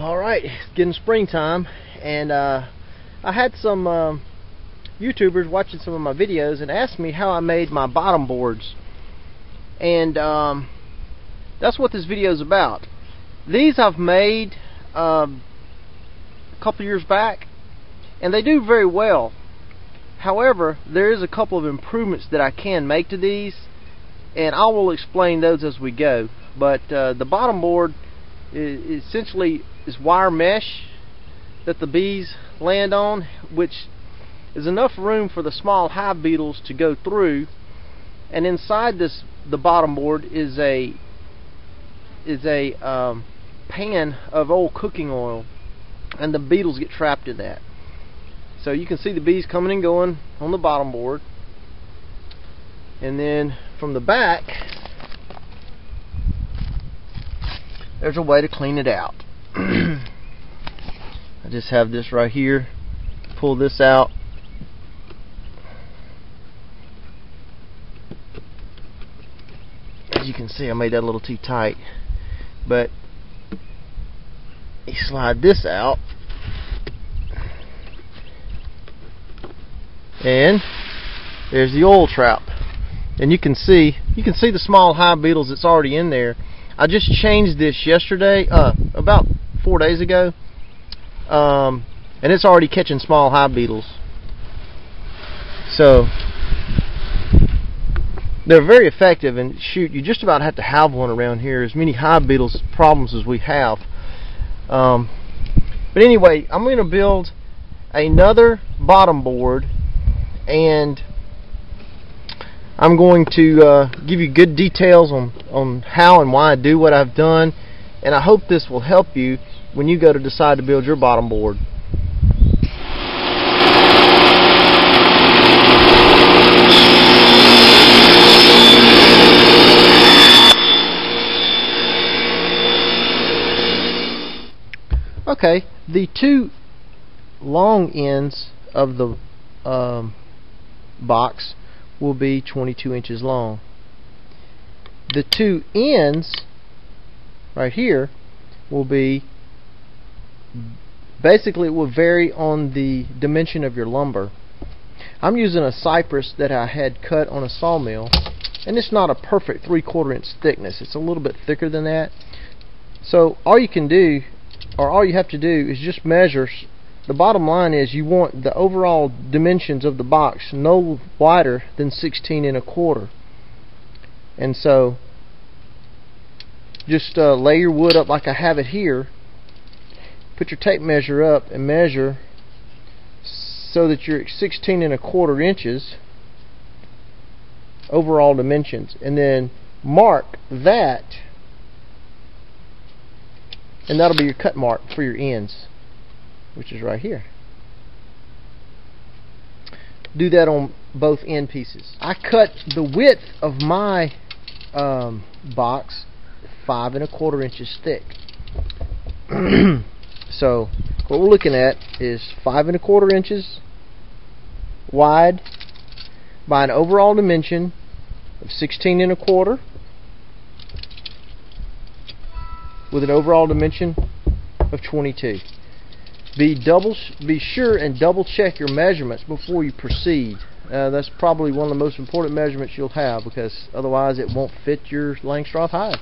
Alright, it's getting springtime, and I had some YouTubers watching some of my videos and asked me how I made my bottom boards, and that's what this video is about. These I've made a couple years back, and they do very well. However, there is a couple of improvements that I can make to these, and I will explain those as we go. But the bottom board essentially is wire mesh that the bees land on, which is enough room for the small hive beetles to go through, and inside the bottom board is a pan of old cooking oil, and the beetles get trapped in that. So you can see the bees coming and going on the bottom board, and then from the back there's a way to clean it out. I just have this right here. Pull this out. As you can see, I made that a little too tight, but you slide this out, and there's the oil trap. And you can see the small hive beetles that's already in there. I just changed this yesterday, about 4 days ago, and it's already catching small hive beetles. So they're very effective, and shoot, you just about have to have one around here. As many hive beetles problems as we have. But anyway, I'm going to build another bottom board, and I'm going to give you good details on how and why I do what I've done, and I hope this will help you when you go to decide to build your bottom board. Okay, the two long ends of the box will be 22 inches long. The two ends right here will be, basically it will vary on the dimension of your lumber. I'm using a cypress that I had cut on a sawmill, and it's not a perfect 3/4 inch thickness. It's a little bit thicker than that. So all you can do, or all you have to do, is just measure. The bottom line is you want the overall dimensions of the box no wider than 16 1/4. And so just lay your wood up like I have it here. Put your tape measure up and measure so that you're at 16 1/4 inches overall dimensions, and then mark that, and that'll be your cut mark for your ends, which is right here. Do that on both end pieces. I cut the width of my box 5 1/4 inches thick. So what we're looking at is 5 1/4 inches wide by an overall dimension of 16 1/4 with an overall dimension of 22. Be sure and double check your measurements before you proceed. That's probably one of the most important measurements you'll have, because otherwise it won't fit your Langstroth hive.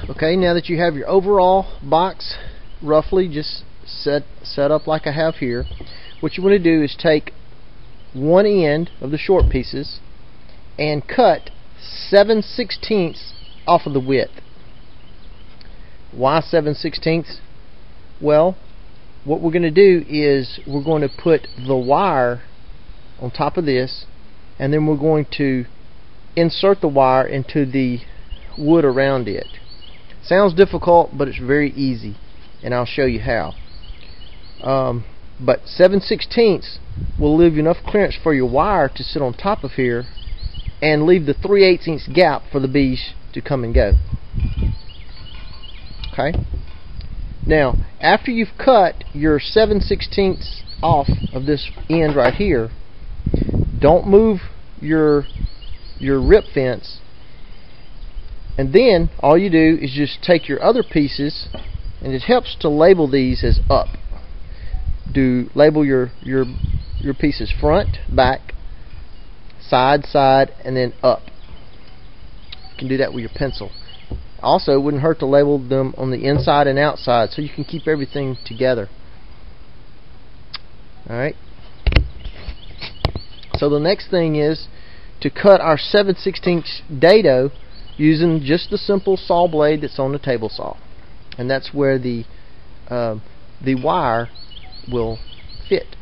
Okay, now that you have your overall box roughly just set up like I have here, what you want to do is take one end of the short pieces and cut 7/16 off of the width. Why 7/16? Well, what we're going to do is we're going to put the wire on top of this, and then we're going to insert the wire into the wood around it. Sounds difficult, but it's very easy, and I'll show you how. But 7/16 will leave you enough clearance for your wire to sit on top of here, and leave the 3/8 inch gap for the bees to come and go. Okay. Now, after you've cut your 7/16 off of this end right here, don't move your rip fence, and then all you do is just take your other pieces, and it helps to label these as up. Label your pieces front, back, side, side, and then up. You can do that with your pencil. Also, it wouldn't hurt to label them on the inside and outside so you can keep everything together. Alright. So the next thing is to cut our 7/16 dado using just the simple saw blade that's on the table saw. And that's where the wire will fit.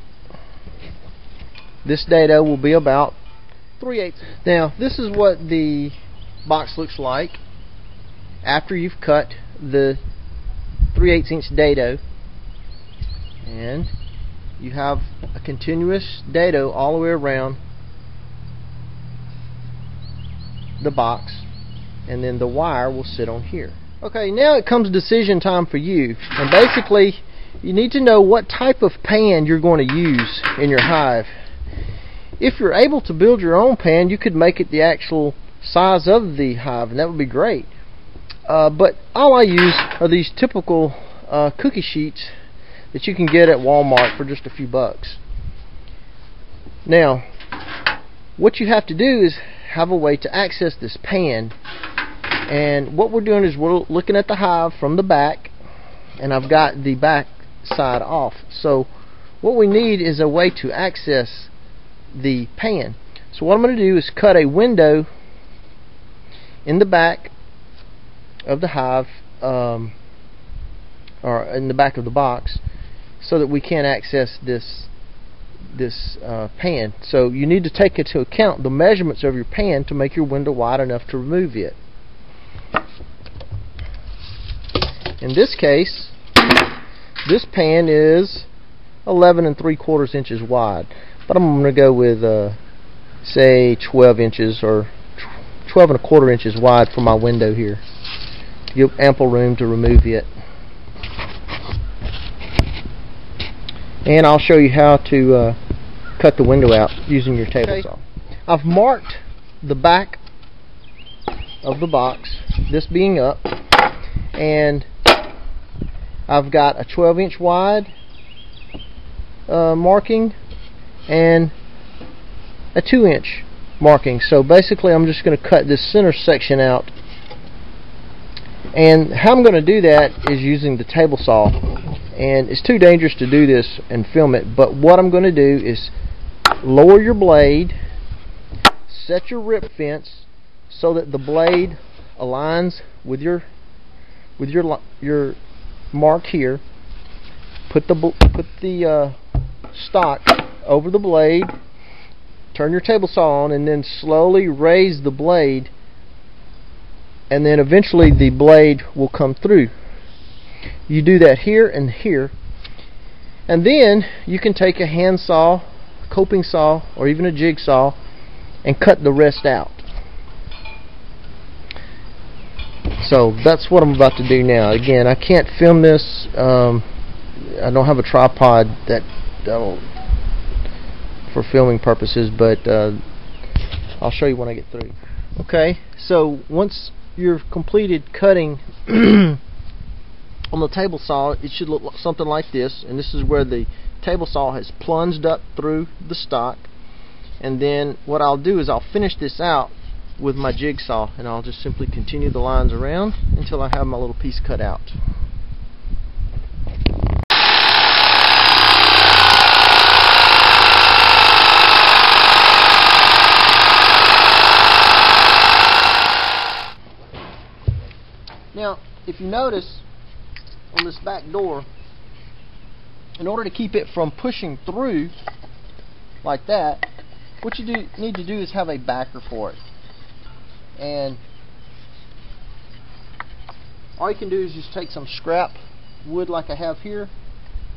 This dado will be about 3/8. Now, this is what the box looks like after you've cut the 3/8" dado, and you have a continuous dado all the way around the box, and then the wire will sit on here. Okay, now it comes decision time for you, and basically you need to know what type of pan you're going to use in your hive. If you're able to build your own pan, you could make it the actual size of the hive, and that would be great. But all I use are these typical cookie sheets that you can get at Walmart for just a few bucks. Now, what you have to do is have a way to access this pan, and what we're doing is we're looking at the hive from the back, and I've got the back side off. So what we need is a way to access the pan. So what I'm going to do is cut a window in the back of the hive, or in the back of the box, so that we can access this pan. So you need to take into account the measurements of your pan to make your window wide enough to remove it. In this case, this pan is 11 3/4 inches wide, but I'm going to go with say 12 inches or 12 1/4 inches wide for my window here, to give ample room to remove it. And I'll show you how to cut the window out using your table saw. I've marked the back of the box, this being up, and I've got a 12-inch wide marking and a 2-inch marking. So basically I'm just going to cut this center section out, and how I'm going to do that is using the table saw, and it's too dangerous to do this and film it, but what I'm going to do is lower your blade, set your rip fence so that the blade aligns with your mark here. Put the stock over the blade, turn your table saw on, and then slowly raise the blade, and then eventually the blade will come through. You do that here and here, and then you can take a hand saw, coping saw, or even a jigsaw and cut the rest out. So that's what I'm about to do now. Again, I can't film this. I don't have a tripod for filming purposes, but I'll show you when I get through. Okay, so once you're completed cutting on the table saw, it should look something like this, and this is where the table saw has plunged up through the stock. And then what I'll do is I'll finish this out with my jigsaw, and I'll just simply continue the lines around until I have my little piece cut out. Now, if you notice on this back door, in order to keep it from pushing through like that, what you need to do is have a backer for it. And all you can do is just take some scrap wood like I have here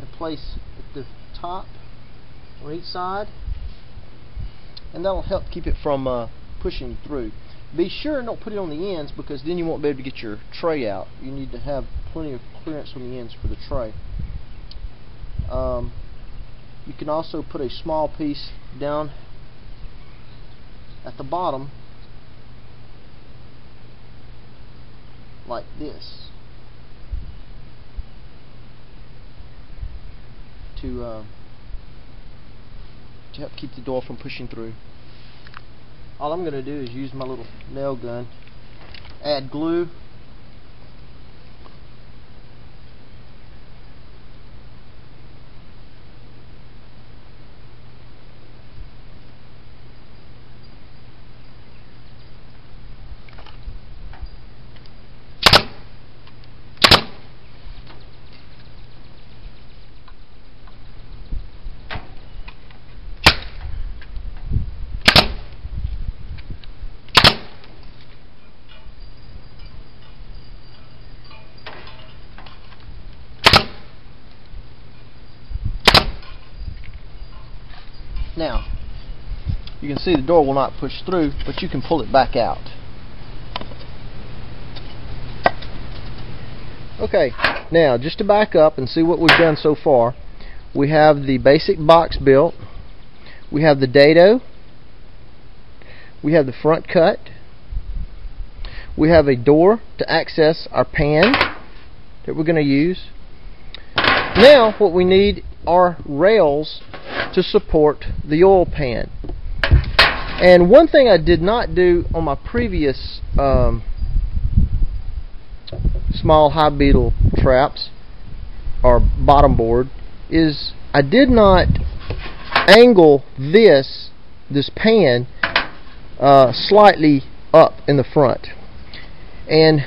and place at the top on each side, and that'll help keep it from pushing through. Be sure and don't put it on the ends, because then you won't be able to get your tray out. You need to have plenty of clearance on the ends for the tray. You can also put a small piece down at the bottom like this to help keep the door from pushing through. All I'm going to do is use my little nail gun, add glue, Now, you can see the door will not push through, but you can pull it back out. Okay, now just to back up and see what we've done so far, we have the basic box built, we have the dado, we have the front cut, we have a door to access our pan that we're going to use. Now what we need are rails to support the oil pan. And one thing I did not do on my previous small Hive Beetle traps or bottom board is I did not angle this pan slightly up in the front. And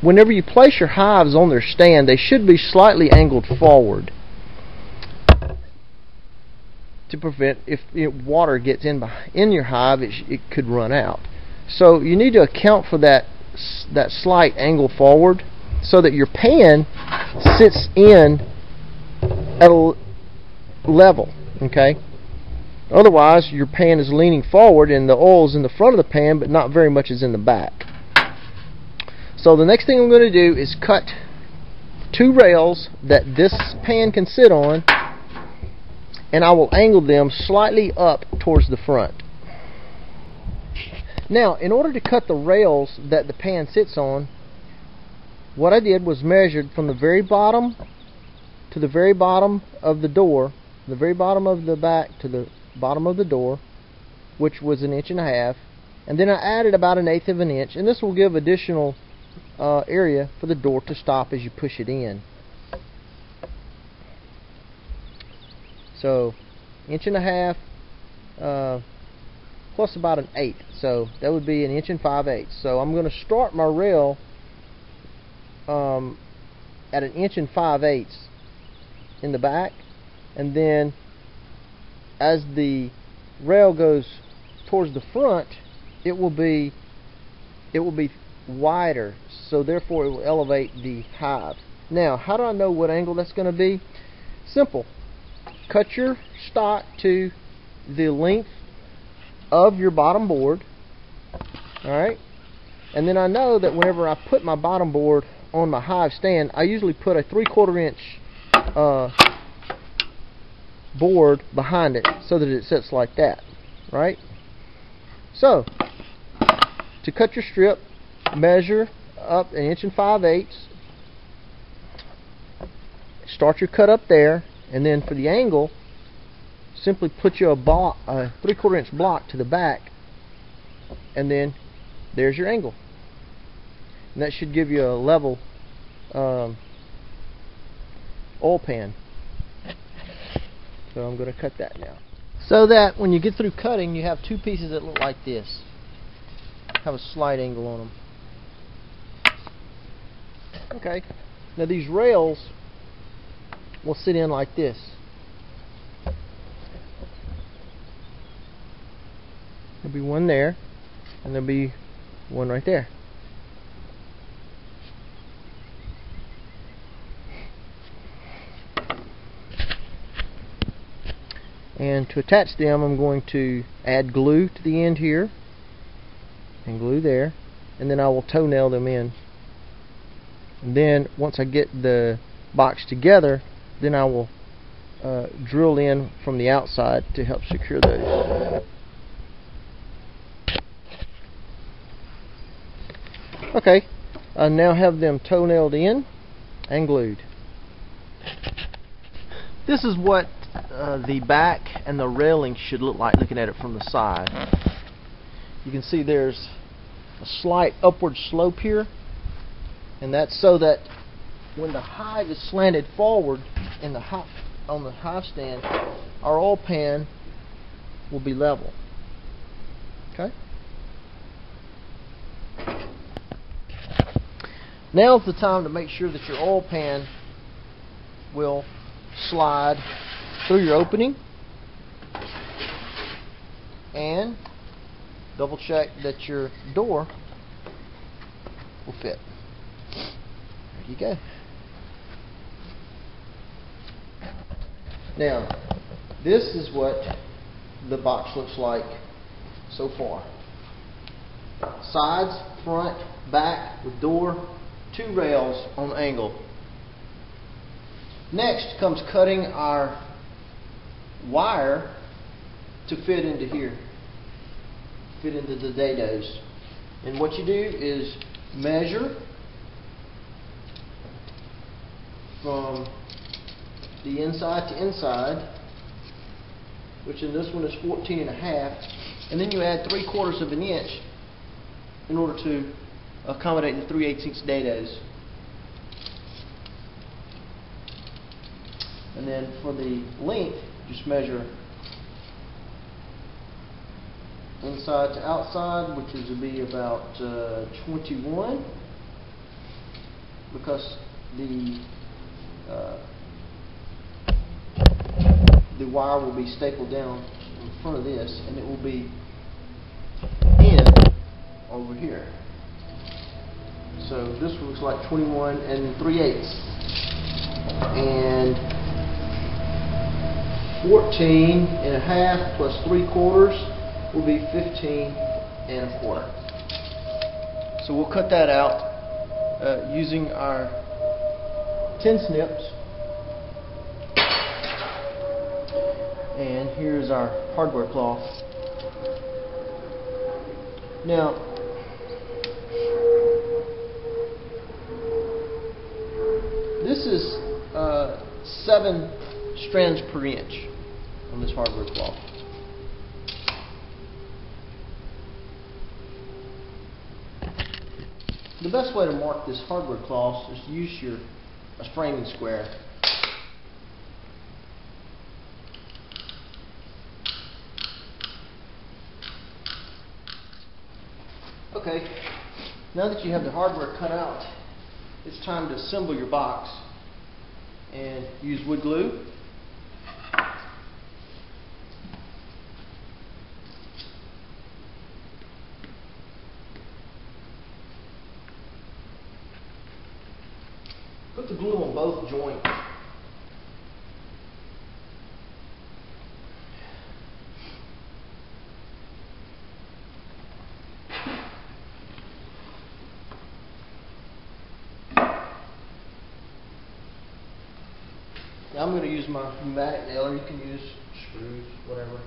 whenever you place your hives on their stand, they should be slightly angled forward to prevent, if water gets in your hive, it could run out. So you need to account for that slight angle forward so that your pan sits in at a level. Okay. Otherwise, your pan is leaning forward and the oil is in the front of the pan, but not very much is in the back. So the next thing I'm going to do is cut 2 rails that this pan can sit on, and I will angle them slightly up towards the front. Now, in order to cut the rails that the pan sits on, what I did was measured from the very bottom to the very bottom of the door, the very bottom of the back to the bottom of the door, which was 1.5 inches, and then I added about 1/8 of an inch, and this will give additional area for the door to stop as you push it in. So 1.5 inches plus about 1/8, so that would be 1 5/8 inches. So I'm going to start my rail at 1 5/8 inches in the back, and then as the rail goes towards the front, it will be wider, so therefore it will elevate the hive. Now, how do I know what angle that's going to be? Simple. Cut your stock to the length of your bottom board. Alright? And then I know that whenever I put my bottom board on my hive stand, I usually put a 3/4 inch board behind it so that it sits like that. Right? So, to cut your strip, measure up 1 5/8 inches. Start your cut up there, and then for the angle, simply put you a 3/4 inch block to the back, and then there's your angle. And that should give you a level oil pan. So I'm going to cut that now. So that when you get through cutting, you have 2 pieces that look like this. Have a slight angle on them. Okay. Now these rails will sit in like this. There'll be one there, and there'll be one right there. And to attach them, I'm going to add glue to the end here, and glue there, and then I will toenail them in. And then once I get the box together, then I will drill in from the outside to help secure those. Okay, I now have them toenailed in and glued. This is what the back and the railing should look like looking at it from the side. You can see there's a slight upward slope here, and that's so that when the hive is slanted forward in the on the hive stand, our oil pan will be level. Okay? Now's the time to make sure that your oil pan will slide through your opening, and double check that your door will fit. There you go. Now, this is what the box looks like so far. Sides, front, back, with door, 2 rails on angle. Next comes cutting our wire to fit into here, fit into the dados. And what you do is measure from the inside to inside, which in this one is 14.5, and then you add 3/4 of an inch in order to accommodate the 3/8 dados. And then for the length, just measure inside to outside, which is to be about 21, because the wire will be stapled down in front of this, and it will be in over here. So this looks like 21 3/8, and 14.5 plus 3/4 will be 15.25. So we'll cut that out using our tin snips. And here's our hardware cloth. Now, this is 7 strands per inch on this hardware cloth. The best way to mark this hardware cloth is to use a framing square. Okay, now that you have the hardware cut out, it's time to assemble your box and use wood glue. Put the glue on both joints. Now I'm going to use my pneumatic nailer. You can use screws, whatever.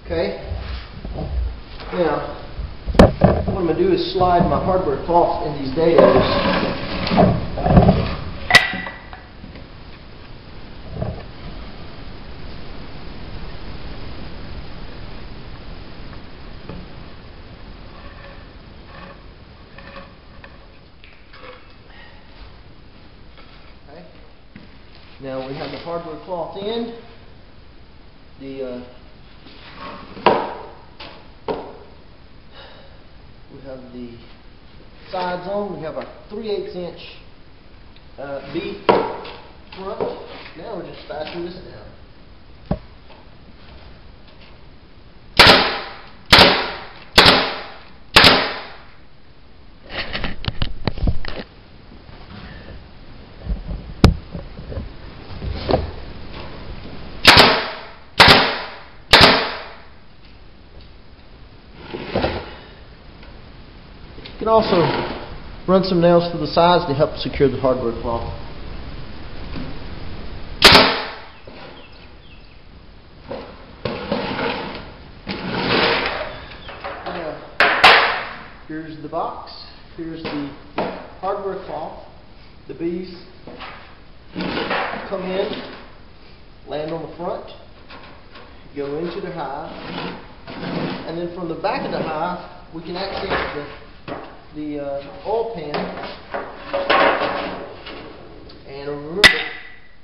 Okay, now what I'm going to do is slide my hardware cloth in these dados. Okay. Now we have the hardware cloth in. the sides on. We have our 3/8 inch bead front. Now we're just fastening this down. You can also run some nails through the sides to help secure the hardware cloth. Now, here's the box. Here's the hardware cloth. The bees come in, land on the front, go into the hive, and then from the back of the hive, we can access the oil pan, and remember,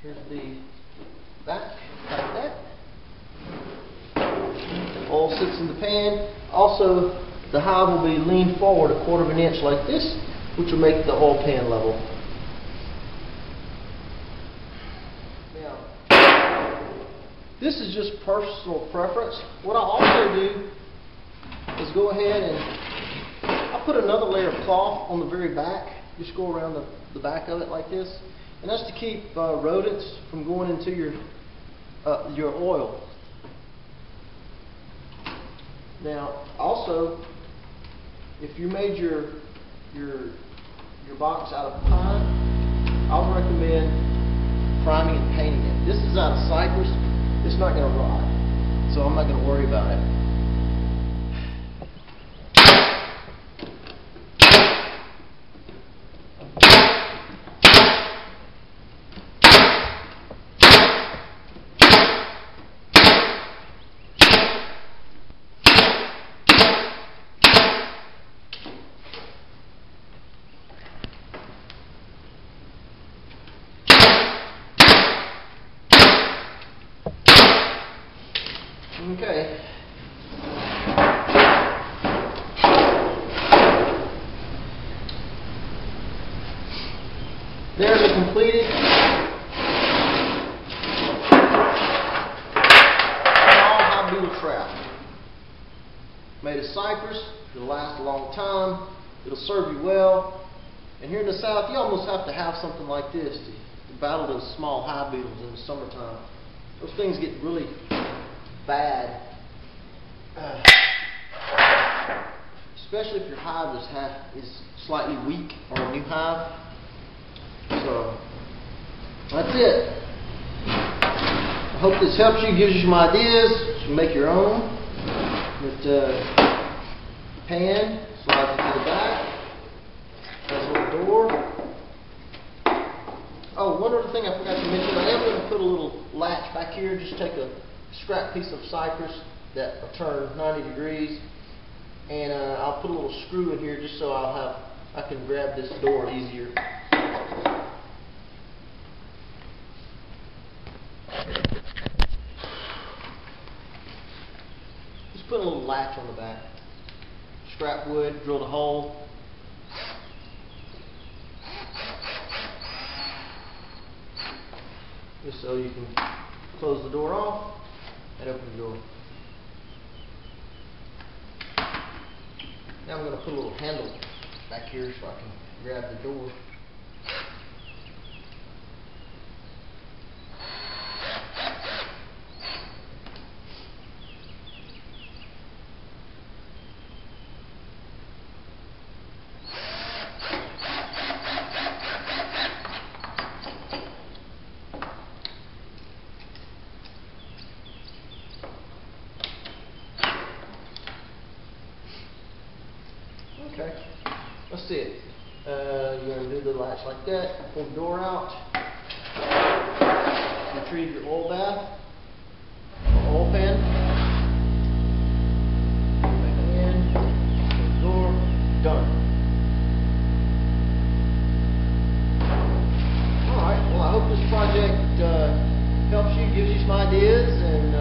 here's the back like that. Oil sits in the pan. Also, the hive will be leaned forward 1/4 of an inch like this, which will make the oil pan level. Now, this is just personal preference. What I also do is go ahead and I put another layer of cloth on the very back. Just go around the back of it like this, and that's to keep rodents from going into your oil. Now, also, if you made your box out of pine, I would recommend priming and painting it. This is out of cypress. It's not going to rot, so I'm not going to worry about it. Okay. There's a completed small Hive Beetle trap. Made of cypress. It'll last a long time. It'll serve you well. And here in the South, you almost have to have something like this to battle those small hive beetles in the summertime. Those things get really bad, especially if your hive is slightly weak or a new hive. So that's it. I hope this helps you, gives you some ideas. You can make your own. With pan slides into the back. Has a little door. Oh, one other thing I forgot to mention. I am going to put a little latch back here. Just take a scrap piece of cypress that will turn 90 degrees, and I'll put a little screw in here just so I can grab this door easier. Just put a little latch on the back. Scrap wood, drilled a hole. Just so you can close the door off and open the door. Now I'm going to put a little handle back here so I can grab the door. Okay, let's see it. You're going to do the latch like that, pull the door out, retrieve your oil bath, or oil pan, back in, close the door, done. Alright, well I hope this project helps you, gives you some ideas, and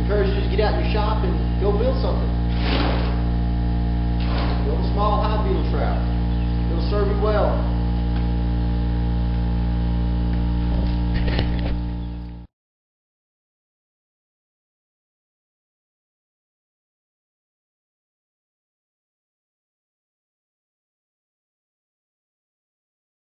encourages you to get out in your shop and go build something. trap. It'll serve you well.